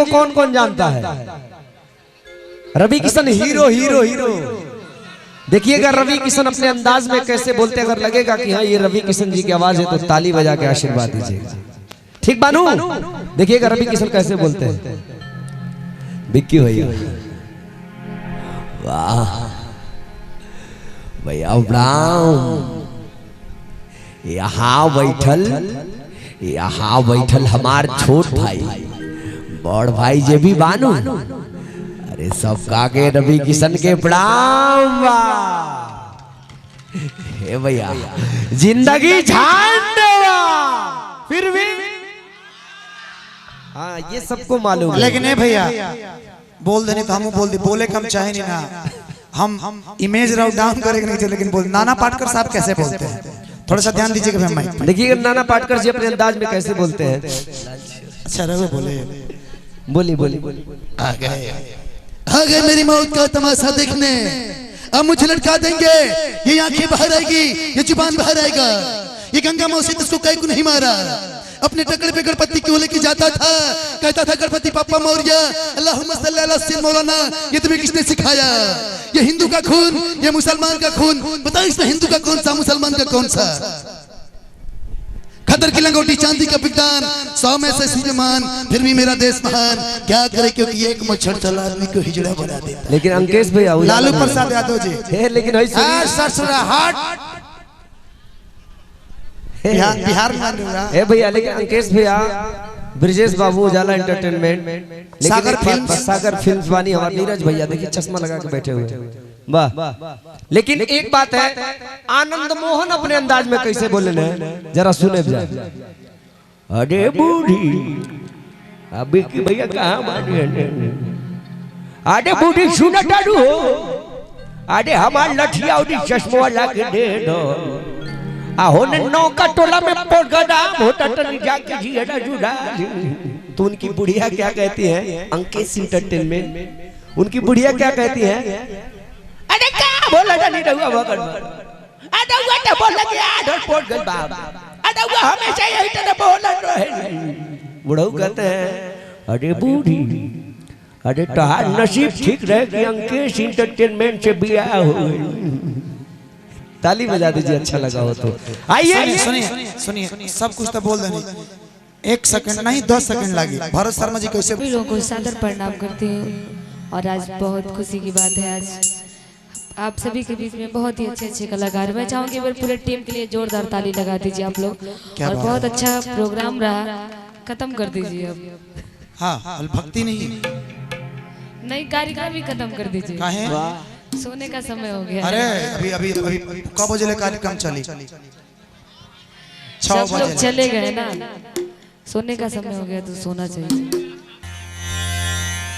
को कौन कौन जानता है? Ravi Kishan hero hero hero. देखिएगा रवि किशन अपने अंदाज में कैसे बोलते, अगर लगेगा कि हाँ ये रवि किशन जी की आवाज है तो ताली बजा के आशीर्वाद दीजिएगा। ठीक बानू? देखिएगा रवि किशन कैसे बोलते हैं। बिक्की भैया, वाह भैया यहाँ बैठल हमार छोट भाई बड़ भाई जे भी बानू, अरे सबका के रवि किशन के प्रणाम। हे भैया जिंदगी झांड फिर भी हाँ ये सबको मालूम है, लेकिन भैया बोल देने तो हम बोल दे, बोले कम चाहे नहीं ना, हम इमेज राउट डाउन करेंगे नहीं, लेकिन बोल नाना पाटेकर साहब कैसे बोलते हैं थोड़ा सा ध्यान दीजिएगा। देखिए नाना पाटेकर जी अपने अंदाज में कैसे बोलते हैं। अच्छा रवि बोले बोली बोली आ गए मेरी मौत का तमाशा देखने, अब मुझे लटका देंगे, ये आंखें बाहर आएगी, ये जुबान बाहर आएगा, ये गंगा मौसी इसको कहीं को नहीं मारा, अपने टकरे पे गणपति क्यों लेके जाता था, कहता था गणपति पापा मौर्य अल्लाहुम्मा सल्ली अला सय्यिदना मौलाना, ये तुम्हें किसने सिखाया? ये हिंदू का खून, ये मुसलमान का खून, बताओ इसमें हिंदू का कौन सा, मुसलमान का कौन सा? खतर की लंगोटी चांदी का पिगदान, 100 में से सूर्यमान, फिर भी मेरा देश महान, क्या करे क्योंकि एक मच्छर चला आदमी को हिजड़ा बना देता। लेकिन अंकेश भैया लालू प्रसाद यादव जी, लेकिन बिहार में भैया, लेकिन अंकेश भैया ब्रिजेश बाबू उजाला एंटरटेनमेंट सागर फिल्म्स वानी हमारे नीरज भैया देखिए चश्मा लगा के बैठे हुए, वाह। लेकिन एक बात है, आनंद मोहन अपने अंदाज में कैसे बोले ना, जरा सुने जा। अरे बूढ़ी अभी की भैया कहाँ बानी है, अरे बूढ़ी सुना टाड़ू हो, अरे हमार लठिया उड़ी चश्मा ला के दे दो, होने नौका टोला में प्रोग्राम होता टनी जाके जी हटा जुड़ा। तो उनकी बुढ़िया क्या कहती है, अंकेश एंटरटेनमेंट, उनकी बुढ़िया क्या कहती है, अरे क्या बोला नहीं रहुआ भगन, अरे वो तो बोला कि आधर पोट गल बाप, अरे वो हमेशा यही तरह बोला रहे। बुढ़ऊ कहते हैं अरे बूढ़ी, अरे तोहार नसीब ठीक रहे कि अंकेश एंटरटेनमेंट से बियाह हो गई। ताली बजा दीजिए अच्छा लगा हो तो। आइए सुनिए सब कुछ तो बोल देनी, 1 सेकंड नहीं 10 सेकंड लगी। भरत शर्मा जी कैसे लोगों को सादर प्रणाम करती हूँ, और आज बहुत खुशी की बात है, आज आप सभी के बीच में बहुत ही अच्छे कलाकार, मैं चाहूंगी पूरे टीम के लिए जोरदार ताली लगा दीजिए आप लोग, और बहुत अच्छा प्रोग्राम रहा, खत्म कर दीजिए अब। हाँ भक्ति नहीं कार्यक्रम भी खत्म कर दीजिए, सोने का समय हो गया। अरे अभी अभी अभी कब बजे कार्यक्रम चली? 6 बजे लोग चले गए ना, सोने का समय हो गया तो सोना चाहिए।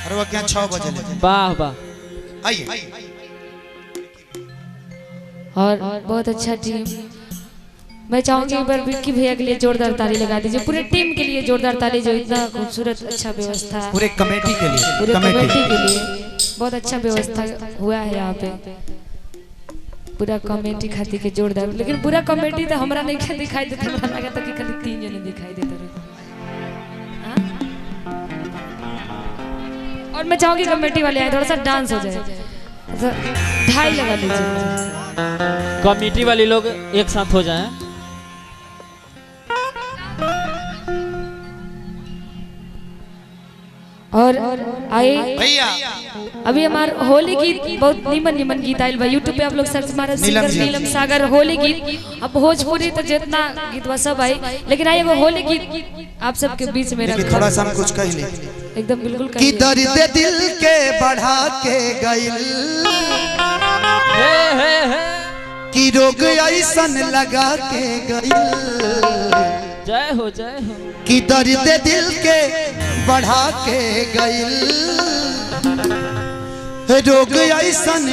अरे वो क्या 6 बजे? वाह वाह, आइए। और बहुत अच्छा टीम, मैं चाहूंगी एक बार विक्की भैया के लिए जोरदार ताली लगा दीजिए, पूरे टीम के लिए जोरदार ताली, जो इतना खूबसूरत अच्छा व्यवस्था, पूरे कमेटी के लिए, पूरे कमेटी के लिए बहुत अच्छा व्यवस्था हुआ है यहाँ पे, पूरा कमेटी खाती के जोरदार। लेकिन पूरा कमेटी तो हमरा नहीं दिखाई देता, हमरा लगा था कि खाली 3 जने दिखाई देते रहे। और मैं चाहूंगी कमेटी वाले आए, थोड़ा सा डांस हो जाए, ढाई लगा लीजिए, कमेटी वाले लोग एक साथ हो जाएं। और आए भैया, अभी हमार होली गीत बहुत निमन गीत आयल भाई, यूट्यूब पे आप लोग सर्च मारा सिंगर नीलम सागर होली गीत। अब भोजपुरी तो जितना गीत वो सब आई, लेकिन आइए वो होली गीत आप सबके बीच में रखा, थोड़ा सा कुछ कह ले एकदम बिल्कुल कि दर्द दिल के बढ़ा के गइल, कि रोग ऐसन लगा के गइल, जय हो कि दर्द दिल के बढ़ा के गइल, रोग ऐसन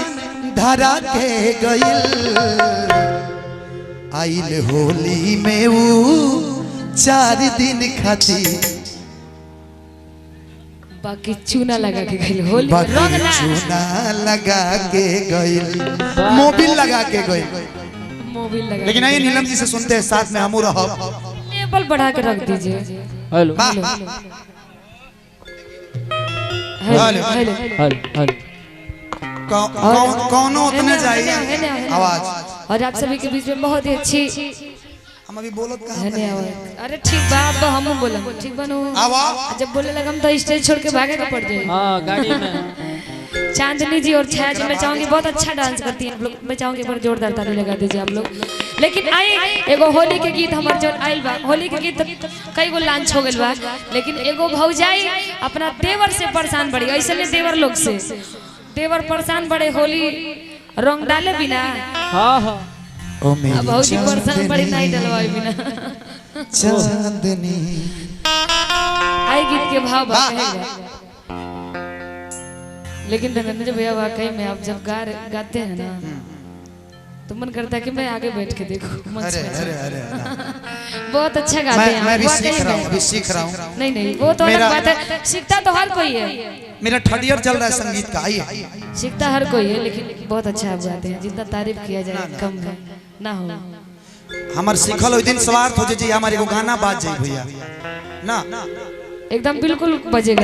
धरा के गइल, आइल होली में वो 4 दिन खातिर, बाकी चूना लगा के गइल, होली बाकी चूना लगा के गइल, मोबिल लगा के गइल, मोबिल लगा। लेकिन आइए नीलम जी से सुनते हैं, साथ में हम रहब, लेवल बढ़ा के रख दीजिए। हेलो, हेलो हल हल कौनो उतने जाइए आवाज। और आप सभी के बीच में बहुत ही अच्छी हम अभी बोलत कहां है ने आवाज। अरे ठीक बा, अब हम बोलम ठीक बनू। आवाज जब बोले लगम तो स्टेज छोड़ के भागे का पड़ जाए। हाँ गाड़ी में चांदनी जी और छाया जी मैं चाहूंगी बहुत अच्छा डांस करती हैं आप लोग, मैं चाहूंगी पर जोरदार ताली लगा दीजिए आप लोग। लेकिन आए एगो होली के गीत हमार जो आइल बा, होली के गीत कई गो लॉन्च हो गइल बा, लेकिन एगो भौजाई अपना देवर से परेशान बड़ी। ऐसे में देवर लोग से देवर परेशान बड़े होली रंग डाले बिना। हाँ हाँ ओ मेरी अब भौजी परेशान बड़ी नहीं डलवाई बिना। चांदनी आई गीत के भाव बा कहेगा। लेकिन धनंजय भैया वाकई में आप जब गाते हैं ना तो मन करता है कि मैं आगे बैठ के देखूं मंच में। अरे बहुत अच्छा गाते हैं मैं भी वाकई सीख रहा हूँ, में। अभी सीख रहा हूँ। नहीं वो तो अलग बात है, सीखता तो हर कोई है। मेरा थर्ड ईयर चल रहा है संगीत का। आइए सीखता हर कोई है, लेकिन बहुत अच्छा आप गाते हैं, जितना तारीफ किया जाए कम है ना हो। हमार सीखल ओइ दिन स्वार्थ हो जे हमारे एगो गाना बाज जाई भैया ना एकदम बिल्कुल बजेगा।